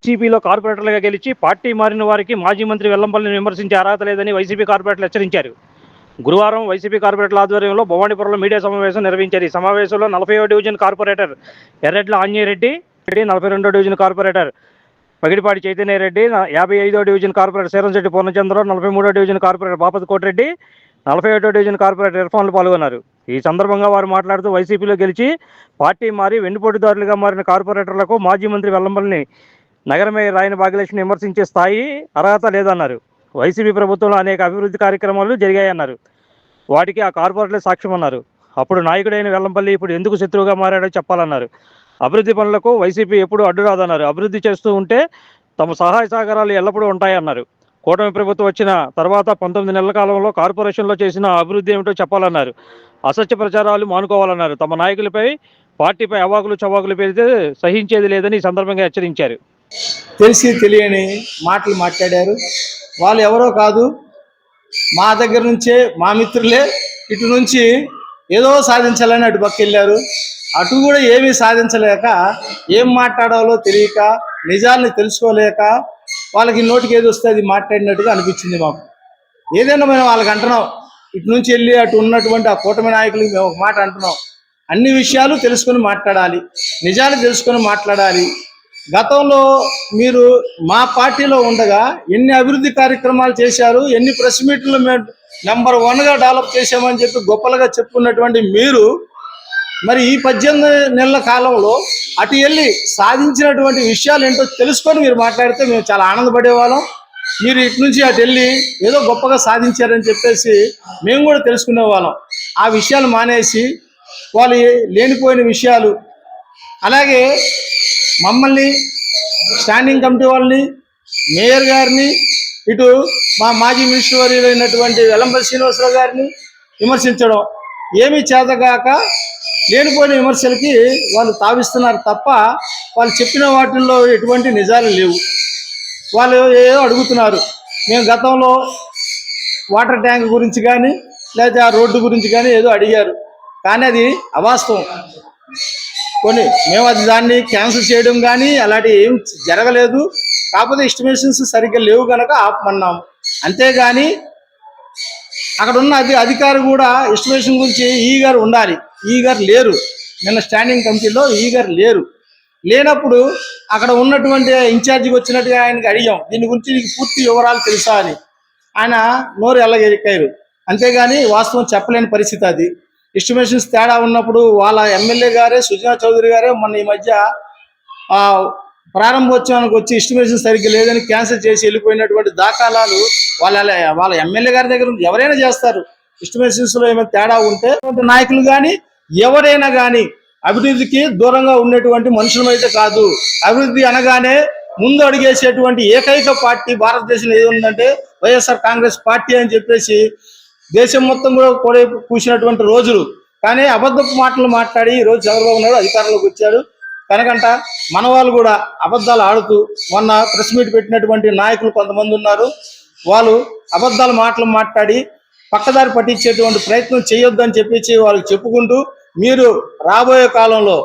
వైసీపీలో కార్పొరేటర్లుగా గెలిచి పార్టీ మారిన వారికి మాజీ మంత్రి వెల్లంపల్లిని విమర్శించే అర్హత లేదని వైసీపీ కార్పొరేటర్లు హెచ్చరించారు. గురువారం వైసీపీ కార్పొరేటర్ల ఆధ్వర్యంలో భవానీపురంలో మీడియా సమావేశం నిర్వహించారు. ఈ సమావేశంలో 40వ డివిజన్ కార్పొరేటర్ ఎర్రెడ్ల ఆంజనేయరెడ్డి, 42వ డివిజన్ కార్పొరేటర్ పగిడిపాటి చైతన్యరెడ్డి, 55వ డివిజన్ కార్పొరేటర్ శీరంశెట్టి పూర్ణచంద్రరావు, 43వ డివిజన్ కార్పొరేటర్ బాపతి కోటిరెడ్డి, 41వ డివిజన్ కార్పొరేటర్ ఇర్ఫాన్లు పాల్గొన్నారు. ఈ సందర్భంగా వారు మాట్లాడుతూ వైసీపీలో గెలిచి పార్టీ మారి వెన్నుపోటుదారులుగా మారిన కార్పొరేటర్లకు మాజీ మంత్రి వెల్లంపల్లిని నగర మేయర్ రాయన భాగ్యలక్ష్మిని విమర్శించే స్థాయి అర్హత లేదన్నారు. వైసీపీ ప్రభుత్వంలో అనేక అభివృద్ధి కార్యక్రమాలు జరిగాయన్నారు. వాటికి ఆ కార్పొరేటర్లే సాక్ష్యమన్నారు. అప్పుడు నాయకుడైన వెల్లంపల్లి ఇప్పుడు ఎందుకు శత్రువుగా మారాడో చెప్పాలన్నారు. అభివృద్ధి పనులకు వైసీపీ ఎప్పుడూ అడ్డు రాదన్నారు. అభివృద్ధి చేస్తూ ఉంటే తమ సహాయ సహకారాలు ఎల్లప్పుడూ ఉంటాయన్నారు. కూటమి ప్రభుత్వం వచ్చిన తర్వాత 19 నెలల కాలంలో కార్పొరేషన్లో చేసిన అభివృద్ధి ఏమిటో చెప్పాలన్నారు. అసత్య ప్రచారాలు మానుకోవాలన్నారు. తమ నాయకులపై, పార్టీపై అవాకులు చవాకులు పెడితే సహించేది లేదని ఈ సందర్భంగా హెచ్చరించారు. తెలిసి తెలియని మాటలు మాట్లాడారు. వాళ్ళు ఎవరో కాదు, మా దగ్గర నుంచే మా మిత్రులే. ఇటు నుంచి ఏదో సాధించాలని అటు పక్క వెళ్ళారు. అటు కూడా ఏమీ సాధించలేక, ఏం మాట్లాడాలో తెలియక, నిజాల్ని తెలుసుకోలేక వాళ్ళకి నోటికి ఏది వస్తే అది మాట్లాడినట్టుగా అనిపించింది మాకు. ఏదైనా మేము వాళ్ళకి అంటున్నాం, ఇటు నుంచి వెళ్ళి అటు ఉన్నటువంటి ఆ కూటమి నాయకులకి మేము ఒక మాట అంటున్నాం, అన్ని విషయాలు తెలుసుకొని మాట్లాడాలి, నిజాలు తెలుసుకొని మాట్లాడాలి. గతంలో మీరు మా పార్టీలో ఉండగా ఎన్ని అభివృద్ధి కార్యక్రమాలు చేశారు, ఎన్ని ప్రెస్ మీట్లు మేము నెంబర్ 1గా డెవలప్ చేశామని చెప్పి గొప్పలుగా చెప్పుకున్నటువంటి మీరు మరి ఈ 18 నెలల కాలంలో అటు వెళ్ళి సాధించినటువంటి విషయాలు ఏంటో తెలుసుకొని మీరు మాట్లాడితే మేము చాలా ఆనందపడేవాళ్ళం. మీరు ఇటు నుంచి అటు వెళ్ళి ఏదో గొప్పగా సాధించారని చెప్పేసి మేము కూడా తెలుసుకునే వాళ్ళం. ఆ విషయాలు మానేసి వాళ్ళు లేనిపోయిన విషయాలు, అలాగే మమ్మల్ని, స్టాండింగ్ కమిటీ వాళ్ళని, మేయర్ గారిని, ఇటు మా మాజీ మినిస్టర్ వర్యులైనటువంటి వెల్లంపల్లి శ్రీనివాసరావు గారిని విమర్శించడం, ఏమీ చేతగాక లేనిపోయిన విమర్శలకి వాళ్ళు తావిస్తున్నారు తప్ప వాళ్ళు చెప్పిన వాటిల్లో ఎటువంటి నిజాలు లేవు. వాళ్ళు ఏదో అడుగుతున్నారు. మేము గతంలో వాటర్ ట్యాంక్ గురించి కానీ లేకపోతే ఆ రోడ్డు గురించి కానీ ఏదో అడిగారు, కానీ అది అవాస్తవం. మేము అది దాన్ని క్యాన్సిల్ చేయడం కానీ అలాంటి ఏం జరగలేదు. కాకపోతే ఎస్టిమేషన్స్ సరిగ్గా లేవు కనుక ఆపమన్నాము, అంతేగాని అక్కడ ఉన్న అధికారి కూడా ఎస్టిమేషన్ గురించి ఈ గారు ఉండాలి, ఈ గారు లేరు. నిన్న స్టాండింగ్ కమిటీలో ఈ గారు లేరు. లేనప్పుడు అక్కడ ఉన్నటువంటి ఇన్ఛార్జికి వచ్చినట్టుగా ఆయనకి అడిగాం, దీని గురించి నీకు పూర్తి వివరాలు తెలుసా అని. ఆయన నోరు ఎల్లగెక్కారు, అంతేగాని వాస్తవం చెప్పలేని పరిస్థితి. అది ఎస్టిమేషన్స్ తేడా ఉన్నప్పుడు వాళ్ళ ఎమ్మెల్యే గారే, సుజనా చౌదరి గారే మొన్న ఈ మధ్య ప్రారంభోత్సవానికి వచ్చి ఎస్టిమేషన్ సరిగ్గా లేదని క్యాన్సిల్ చేసి వెళ్ళిపోయినటువంటి దాఖలాలు వాళ్ళ ఎమ్మెల్యే గారి దగ్గర ఎవరైనా చేస్తారు. ఎస్టిమేషన్స్లో ఏమైనా తేడా ఉంటే నాయకులు కానీ ఎవరైనా కానీ అభివృద్ధికి దూరంగా ఉండేటువంటి మనుషులమైతే కాదు. అభివృద్ధి అనగానే ముందు అడిగేసేటువంటి ఏకైక పార్టీ భారతదేశంలో ఏది ఉందంటే వైఎస్ఆర్ కాంగ్రెస్ పార్టీ అని చెప్పేసి దేశం మొత్తం కూడా కూర్చున్నటువంటి రోజులు. కానీ అబద్ధపు మాటలు మాట్లాడి ఈరోజు చంద్రబాబు నాయుడు అధికారంలోకి వచ్చాడు. కనుకంట మన వాళ్ళు కూడా అబద్ధాలు ఆడుతూ మొన్న ప్రెస్ మీట్ పెట్టినటువంటి నాయకులు కొంతమంది ఉన్నారు. వాళ్ళు అబద్ధాల మాటలు మాట్లాడి పక్కదారి పట్టించేటువంటి ప్రయత్నం చేయొద్దని చెప్పేసి వాళ్ళకి చెప్పుకుంటూ, మీరు రాబోయే కాలంలో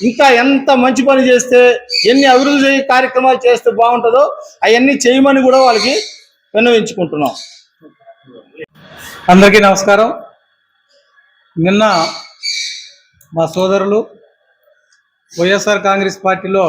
ఇంకా ఎంత మంచి పని చేస్తే, ఎన్ని అభివృద్ధి కార్యక్రమాలు చేస్తే బాగుంటుందో అవన్నీ చేయమని కూడా వాళ్ళకి విన్నవించుకుంటున్నాం. అందరికీ నమస్కారం. నిన్న మా సోదరులు వైఎస్ఆర్ కాంగ్రెస్ పార్టీలో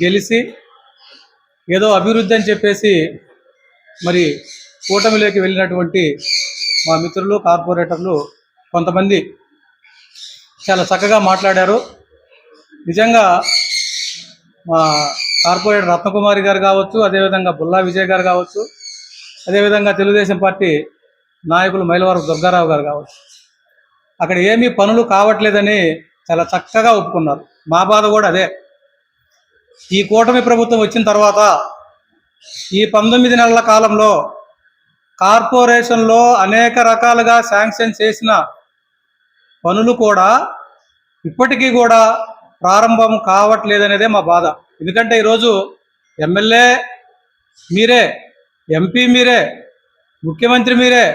గెలిచి ఏదో అభివృద్ధి అని చెప్పేసి మరి కూటమిలోకి వెళ్ళినటువంటి మా మిత్రులు, కార్పొరేటర్లు కొంతమంది చాలా చక్కగా మాట్లాడారు. నిజంగా మా కార్పొరేటర్ రత్నకుమారి గారు కావచ్చు, అదేవిధంగా బుల్లా విజయ్ గారు కావచ్చు, అదేవిధంగా తెలుగుదేశం పార్టీ నాయకులు మైలవరపు దుర్గారావు గారు కావచ్చు, అక్కడ ఏమీ పనులు కావట్లేదని చాలా చక్కగా ఒప్పుకున్నారు. మా బాధ కూడా అదే. ఈ కూటమి ప్రభుత్వం వచ్చిన తర్వాత ఈ 19 నెలల కాలంలో కార్పొరేషన్లో అనేక రకాలుగా శాంక్షన్ చేసిన పనులు కూడా ఇప్పటికీ కూడా ప్రారంభం కావట్లేదనేదే మా బాధ. ఎందుకంటే ఈరోజు ఎమ్మెల్యే మీరే, ఎంపీ మీరే, ముఖ్యమంత్రి మీరే,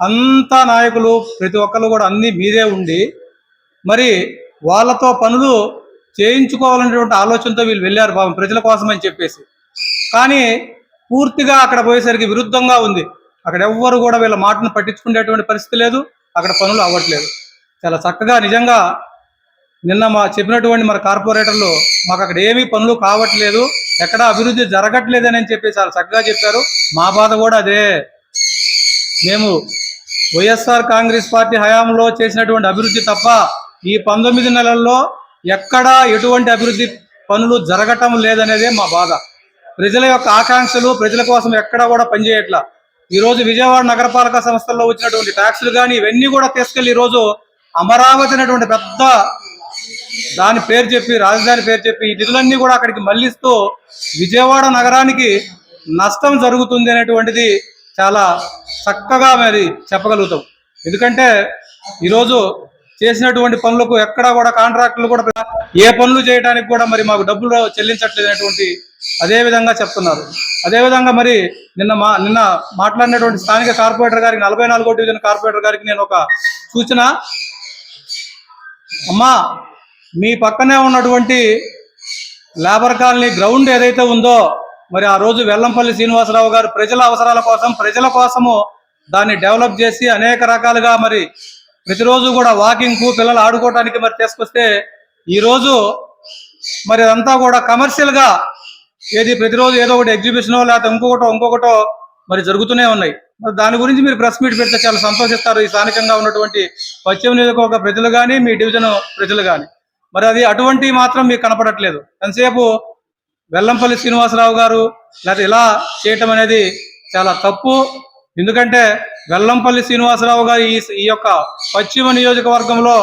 అంతా నాయకులు ప్రతి ఒక్కరు కూడా అన్నీ మీరే ఉండి మరి వాళ్ళతో పనులు చేయించుకోవాలనేటువంటి ఆలోచనతో వీళ్ళు వెళ్ళారు పాపం ప్రజల కోసం అని చెప్పేసి. కానీ పూర్తిగా అక్కడ పోయేసరికి విరుద్ధంగా ఉంది. అక్కడ ఎవ్వరు కూడా వీళ్ళ మాటను పట్టించుకునేటువంటి పరిస్థితి లేదు, అక్కడ పనులు అవ్వట్లేదు. చాలా చక్కగా నిజంగా నిన్న చెప్పినటువంటి మన కార్పొరేటర్లు మాకు అక్కడ ఏమీ పనులు కావట్లేదు, ఎక్కడ అభివృద్ధి జరగట్లేదని చెప్పి చాలా చక్కగా చెప్పారు. మా బాధ కూడా అదే. మేము వైఎస్ఆర్ కాంగ్రెస్ పార్టీ హయాంలో చేసినటువంటి అభివృద్ధి తప్ప ఈ 19 నెలల్లో ఎక్కడా ఎటువంటి అభివృద్ధి పనులు జరగటం లేదనేదే మా బాధ. ప్రజల యొక్క ఆకాంక్షలు ప్రజల కోసం ఎక్కడా కూడా పనిచేయట్లా. ఈరోజు విజయవాడ నగరపాలక సంస్థల్లో వచ్చినటువంటి ట్యాక్సులు కానీ ఇవన్నీ కూడా తీసుకెళ్లి ఈరోజు అమరావతి అనేటువంటి పెద్ద దాని పేరు చెప్పి, రాజధాని పేరు చెప్పి ఈ నిధులన్నీ కూడా అక్కడికి మళ్లిస్తూ విజయవాడ నగరానికి నష్టం జరుగుతుంది అనేటువంటిది చాలా చక్కగా మరి చెప్పగలుగుతాం. ఎందుకంటే ఈరోజు చేసినటువంటి పనులకు ఎక్కడా కూడా కాంట్రాక్టులు కూడా ఏ పనులు చేయడానికి కూడా మరి మాకు డబ్బులు చెల్లించట్లేదు అనేటువంటి అదే విధంగా చెప్తున్నారు. అదేవిధంగా మరి నిన్న మాట్లాడినటువంటి స్థానిక కార్పొరేటర్ గారికి 44వ డివిజన్ కార్పొరేటర్ గారికి నేను ఒక సూచన, అమ్మా మీ పక్కనే ఉన్నటువంటి లేబర్ కాలనీ గ్రౌండ్ ఏదైతే ఉందో మరి ఆ రోజు వెల్లంపల్లి శ్రీనివాసరావు గారు ప్రజల అవసరాల కోసం ప్రజల కోసము దాన్ని డెవలప్ చేసి అనేక రకాలుగా మరి ప్రతిరోజు కూడా వాకింగ్కు పిల్లలు ఆడుకోవడానికి మరి తీసుకొస్తే ఈరోజు మరి అదంతా కూడా కమర్షియల్గా ఏది ప్రతిరోజు ఏదో ఒకటి ఎగ్జిబిషనో లేకపోతే ఇంకొకటో మరి జరుగుతూనే ఉన్నాయి. మరి దాని గురించి మీరు ప్రెస్ మీట్ పెడితే చాలా సంతోషిస్తారు ఈ స్థానికంగా ఉన్నటువంటి పశ్చిమ నియోజకవర్గ ప్రజలు కానీ మీ డివిజన్ ప్రజలు కానీ. మరి అది అటువంటి మాత్రం మీకు కనపడట్లేదు. ఎంతసేపు వెల్లంపల్లి శ్రీనివాసరావు గారు లేకపోతే ఇలా చేయటం అనేది చాలా తప్పు. ఎందుకంటే వెల్లంపల్లి శ్రీనివాసరావు గారు ఈ యొక్క పశ్చిమ నియోజకవర్గంలో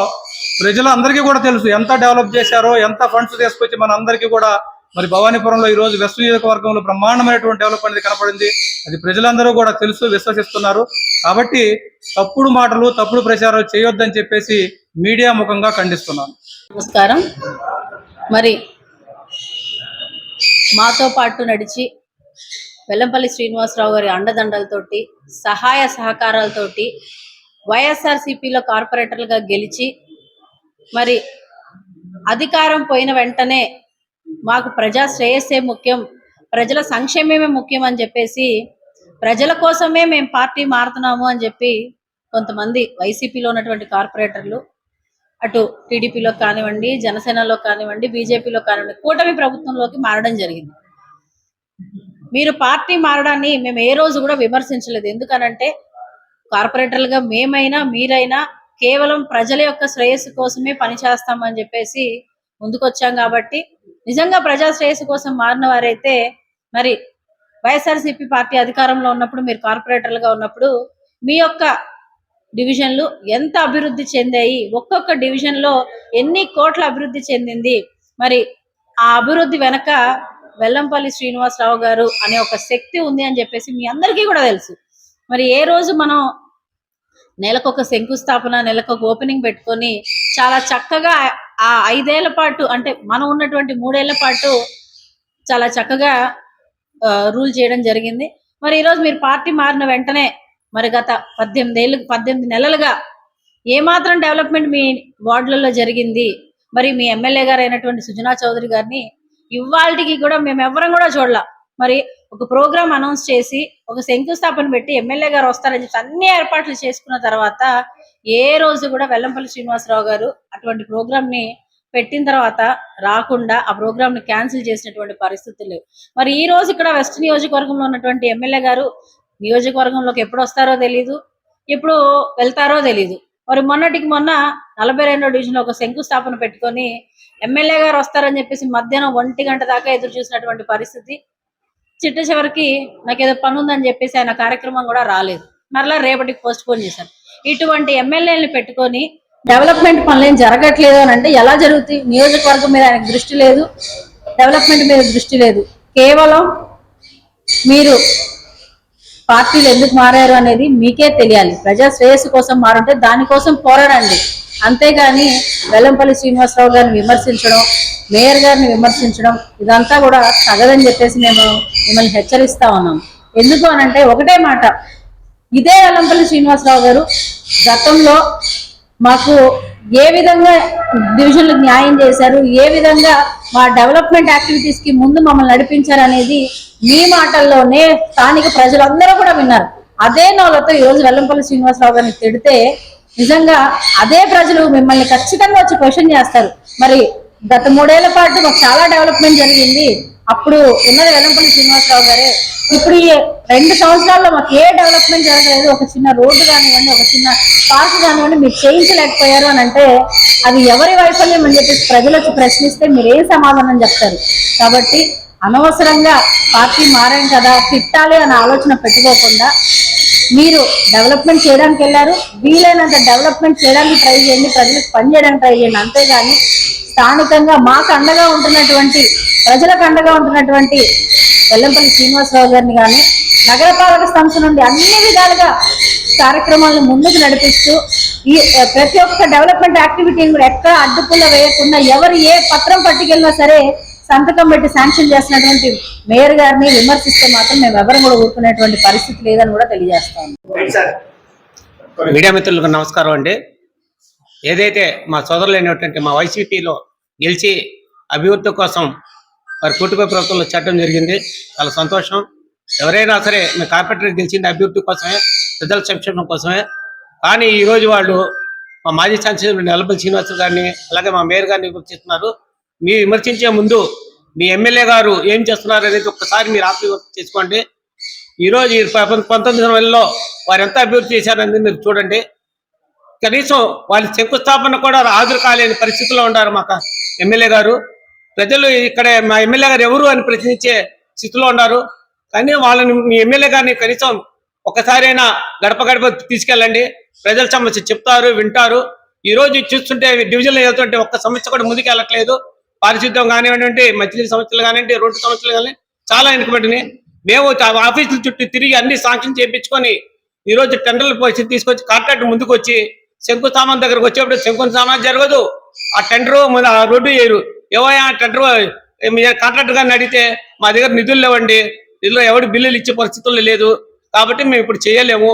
ప్రజలందరికీ కూడా తెలుసు ఎంత డెవలప్ చేశారో, ఎంత ఫండ్స్ తీసుకొచ్చి మన అందరికీ కూడా మరి భవానీపురంలో ఈ రోజు వెస్ట్ నియోజకవర్గంలో బ్రహ్మాండమైనటువంటి డెవలప్ అనేది కనపడింది. అది ప్రజలందరూ కూడా తెలుసు, విశ్వసిస్తున్నారు. కాబట్టి తప్పుడు మాటలు తప్పుడు ప్రచారాలు చేయొద్దని చెప్పేసి మీడియా ముఖంగా ఖండిస్తున్నాను. నమస్కారం. మరి మాతో పాటు నడిచి వెల్లంపల్లి శ్రీనివాసరావు గారి అండదండలతోటి సహాయ సహకారాలతోటి వైఎస్ఆర్సీపీలో కార్పొరేటర్లుగా గెలిచి మరి అధికారం పోయిన వెంటనే మాకు ప్రజా శ్రేయస్సే ముఖ్యం, ప్రజల సంక్షేమమే ముఖ్యం అని చెప్పేసి ప్రజల కోసమే మేము పార్టీ మారుతున్నాము అని చెప్పి కొంతమంది వైసీపీలో ఉన్నటువంటి కార్పొరేటర్లు అటు టీడీపీలో కానివ్వండి, జనసేనలో కానివ్వండి, బీజేపీలో కానివ్వండి, కూటమి ప్రభుత్వంలోకి మారడం జరిగింది. మీరు పార్టీ మారడాన్ని మేము ఏ రోజు కూడా విమర్శించలేదు. ఎందుకనంటే కార్పొరేటర్లుగా మేమైనా మీరైనా కేవలం ప్రజల యొక్క శ్రేయస్సు కోసమే పనిచేస్తామని చెప్పేసి ముందుకొచ్చాం. కాబట్టి నిజంగా ప్రజా శ్రేయస్సు కోసం మారిన వారైతే మరి వైఎస్ఆర్సీపీ పార్టీ అధికారంలో ఉన్నప్పుడు మీరు కార్పొరేటర్లుగా ఉన్నప్పుడు మీ యొక్క డివిజన్లు ఎంత అభివృద్ధి చెందాయి, ఒక్కొక్క డివిజన్లో ఎన్ని కోట్ల అభివృద్ధి చెందింది, మరి ఆ అభివృద్ధి వెనక వెల్లంపల్లి శ్రీనివాసరావు గారు అనే ఒక శక్తి ఉంది అని చెప్పేసి మీ అందరికీ కూడా తెలుసు. మరి ఏ రోజు మనం నెలకొక శంకుస్థాపన, నెలకొక ఓపెనింగ్ పెట్టుకొని చాలా చక్కగా ఆ 5 ఏళ్ల పాటు అంటే మనం ఉన్నటువంటి 3 ఏళ్ల పాటు చాలా చక్కగా రూల్ చేయడం జరిగింది. మరి ఈరోజు మీరు పార్టీ మారిన వెంటనే మరి గత 18 నెలలుగా ఏమాత్రం డెవలప్మెంట్ మీ వార్డులలో జరిగింది, మరి మీ ఎమ్మెల్యే గారు అయినటువంటి సుజనా చౌదరి గారిని ఇవాళకి కూడా మేము ఎవరం కూడా చూడాల. మరి ఒక ప్రోగ్రామ్ అనౌన్స్ చేసి ఒక శంకుస్థాపన పెట్టి ఎమ్మెల్యే గారు వస్తారని చెప్పి అన్ని ఏర్పాట్లు చేసుకున్న తర్వాత ఏ రోజు కూడా వెల్లంపల్లి శ్రీనివాసరావు గారు అటువంటి ప్రోగ్రామ్ ని పెట్టిన తర్వాత రాకుండా ఆ ప్రోగ్రామ్ ని క్యాన్సిల్ చేసినటువంటి పరిస్థితులు లేవు. మరి ఈ రోజు ఇక్కడ వెస్ట్ నియోజకవర్గంలో ఉన్నటువంటి ఎమ్మెల్యే గారు నియోజకవర్గంలోకి ఎప్పుడు వస్తారో తెలియదు, ఎప్పుడు వెళ్తారో తెలియదు. మరి మొన్నటికి మొన్న 42వ డివిజన్ లో ఒక శంకుస్థాపన పెట్టుకొని ఎమ్మెల్యే గారు వస్తారని చెప్పేసి మధ్యాహ్నం 1 గంట దాకా ఎదురు చూసినటువంటి పరిస్థితి. చిట్ట చివరికి నాకేదో పని ఉందని చెప్పేసి ఆయన కార్యక్రమం కూడా రాలేదు, మరలా రేపటికి పోస్ట్ పోన్ చేశారు. ఇటువంటి ఎమ్మెల్యేలను పెట్టుకొని డెవలప్మెంట్ పనులు ఏం జరగట్లేదు అని అంటే ఎలా జరుగుతాయి? నియోజకవర్గం మీద ఆయనకు దృష్టి లేదు, డెవలప్మెంట్ మీద దృష్టి లేదు. కేవలం మీరు పార్టీలు ఎందుకు మారారు అనేది మీకే తెలియాలి. ప్రజా శ్రేయస్సు కోసం మారుంటే దానికోసం పోరాడండి. అంతేగాని వెల్లంపల్లి శ్రీనివాసరావు గారిని విమర్శించడం, మేయర్ గారిని విమర్శించడం ఇదంతా కూడా తగదని చెప్పేసి మేము మిమ్మల్ని హెచ్చరిస్తా ఉన్నాం. ఎందుకు అనంటే ఒకటే మాట, ఇదే వెల్లంపల్లి శ్రీనివాసరావు గారు గతంలో మాకు ఏ విధంగా డివిజన్లకు న్యాయం చేశారు, ఏ విధంగా మా డెవలప్మెంట్ యాక్టివిటీస్ కి ముందు మమ్మల్ని నడిపించారు అనేది మీ మాటల్లోనే స్థానిక ప్రజలందరూ కూడా విన్నారు. అదే నోళ్ళతో ఈ రోజు వెల్లంపల్లి శ్రీనివాసరావు గారిని తిడితే నిజంగా అదే ప్రజలు మిమ్మల్ని ఖచ్చితంగా వచ్చి క్వశ్చన్ చేస్తారు. మరి గత 3 ఏళ్ల పాటు మాకు చాలా డెవలప్మెంట్ జరిగింది, అప్పుడు ఉన్నది వెల్లంపల్లి శ్రీనివాసరావు గారే, ఇప్పుడు ఈ 2 సంవత్సరాల్లో మాకు ఏ డెవలప్మెంట్ జరగలేదు, ఒక చిన్న రోడ్డు కానివ్వండి, ఒక చిన్న పార్క్ కానివ్వండి మీరు చేయించలేకపోయారు అని అంటే అది ఎవరి వైఫల్యం అని చెప్పేసి ప్రజలు వచ్చి ప్రశ్నిస్తే మీరు ఏం సమాధానం చెప్తారు? కాబట్టి అనవసరంగా పార్టీ మారాం కదా తిట్టాలి అనే ఆలోచన పెట్టుకోకుండా మీరు డెవలప్మెంట్ చేయడానికి వెళ్ళారు, వీలైనంత డెవలప్మెంట్ చేయడానికి ట్రై చేయండి, ప్రజలకు పని చేయడానికి ట్రై చేయండి. అంతేగాని స్థానికంగా మాకు అండగా ఉంటున్నటువంటి ప్రజలకు అండగా ఉంటున్నటువంటి వెల్లంపల్లి శ్రీనివాసరావు గారిని కానీ నగరపాలక సంస్థ నుండి అన్ని విధాలుగా కార్యక్రమాలను ముందుకు నడిపిస్తూ ఈ ప్రతి ఒక్క డెవలప్మెంట్ యాక్టివిటీని కూడా ఎక్కడ అడ్డుపుల్ల వేయకుండా ఎవరు ఏ పత్రం పట్టుకెళ్ళినా సరే సంతకం పెట్టి శాంక్షన్ చేసినటువంటి మేయర్ గారిని విమర్శిస్తే మాత్రం మేము ఎవరు కూడా ఊరుకునేటువంటి పరిస్థితి లేదని కూడా తెలియజేస్తాము. మీడియా మిత్రులకు నమస్కారం అండి. ఏదైతే మా సోదరులైనటువంటి మా వైసీపీలో గెలిచి అభివృద్ధి కోసం మరి కూటమి ప్రభుత్వంలో చేయడం జరిగింది, చాలా సంతోషం. ఎవరైనా సరే మీ కార్పొరేటర్ గెలిచింది అభివృద్ధి కోసమే, ప్రజల సంక్షేమం కోసమే. కానీ ఈరోజు వాళ్ళు మా మాజీ ఛాన్సలర్ వెల్లంపల్లి శ్రీనివాసరావు గారిని అలాగే మా మేయర్ గారిని విమర్శిస్తున్నారు. మీరు విమర్శించే ముందు మీ ఎమ్మెల్యే గారు ఏం చేస్తున్నారు అనేది ఒక్కసారి మీరు చేసుకోండి. ఈరోజు 19 వారు ఎంత అభివృద్ధి చేశారనేది మీరు చూడండి. కనీసం వాళ్ళ శంకుస్థాపన కూడా హాజరు కాలేని పరిస్థితిలో ఉన్నారు మాకు ఎమ్మెల్యే గారు. ప్రజలు ఇక్కడ మా ఎమ్మెల్యే గారు ఎవరు అని ప్రశ్నించే స్థితిలో ఉన్నారు. కానీ వాళ్ళని మీ ఎమ్మెల్యే గారిని కనీసం ఒకసారైనా గడప గడప తీసుకెళ్ళండి, ప్రజల సమస్య చెప్తారు, వింటారు. ఈ రోజు చూస్తుంటే డివిజన్లో వెళ్తుంటే ఒక్క సమస్య కూడా ముందుకు వెళ్ళట్లేదు. పారిశుద్ధ్యం కానివ్వండి, మంచినీటి సమస్యలు కానివ్వండి, రోడ్డు సమస్యలు కానీ చాలా వెనుకబడినాయి. మేము ఆఫీసుల చుట్టూ తిరిగి అన్ని శాంక్షన్ చేయించుకొని ఈరోజు టెండర్ల పరిస్థితి తీసుకొచ్చి కాంట్రాక్టర్ ముందుకు వచ్చి శంకుస్థాపన దగ్గరకు వచ్చేప్పుడు శంకుస్థాపన జరగదు, ఆ టెండరు ఆ రోడ్డు వేయరు. ఏవైనా టెండర్ కాంట్రాక్టర్ గారిని అడిగితే మా దగ్గర నిధులు లేవండి, నిధులు ఎవరు బిల్లులు ఇచ్చే పరిస్థితుల్లో లేదు, కాబట్టి మేము ఇప్పుడు చేయలేము,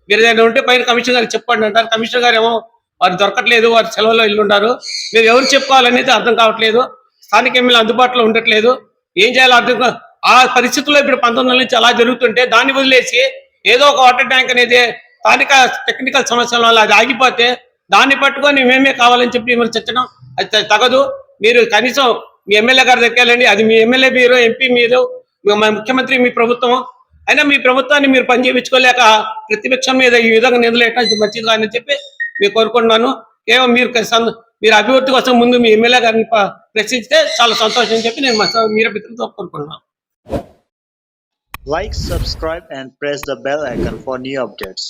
మీరు ఏదైనా ఉంటే పైన కమిషనర్ గారికి చెప్పండి అంటారు. కమిషనర్ గారు ఏమో వారు దొరకట్లేదు, వారు సెలవులో ఇల్లుంటారు. మీరు ఎవరు చెప్పుకోవాలనేది అర్థం కావట్లేదు. స్థానిక ఎమ్మెల్యే అందుబాటులో ఉండట్లేదు. ఏం చేయాలో అర్థం ఆ పరిస్థితుల్లో ఇప్పుడు 19 నుంచి అలా జరుగుతుంటే దాన్ని వదిలేసి ఏదో ఒక వాటర్ ట్యాంక్ అనేది స్థానిక టెక్నికల్ సమస్యల వల్ల అది ఆగిపోతే దాన్ని పట్టుకొని మేమే కావాలని చెప్పి విమర్శించడం అది తగదు. మీరు కనీసం మీ ఎమ్మెల్యే గారి దగ్గరికి వెళ్ళండి, అది మీ ఎమ్మెల్యే మీరు, ఎంపీ మీరు, ముఖ్యమంత్రి మీ ప్రభుత్వం అయినా మీ ప్రభుత్వాన్ని మీరు పని చేయించుకోలేక ప్రతిపక్షం మీద ఈ విధంగా నిధులేయటం ఇది మంచిది కాదని చెప్పి మీరు కోరుకుంటున్నాను. కేవలం మీరు అభివృద్ధి కోసం ముందు మీ ఎమ్మెల్యే గారిని ప్రశ్నిస్తే చాలా సంతోషం అని చెప్పి నేను మీరే మిత్రులతో కోరుకుంటున్నాను. Like, subscribe and press the bell icon for new updates.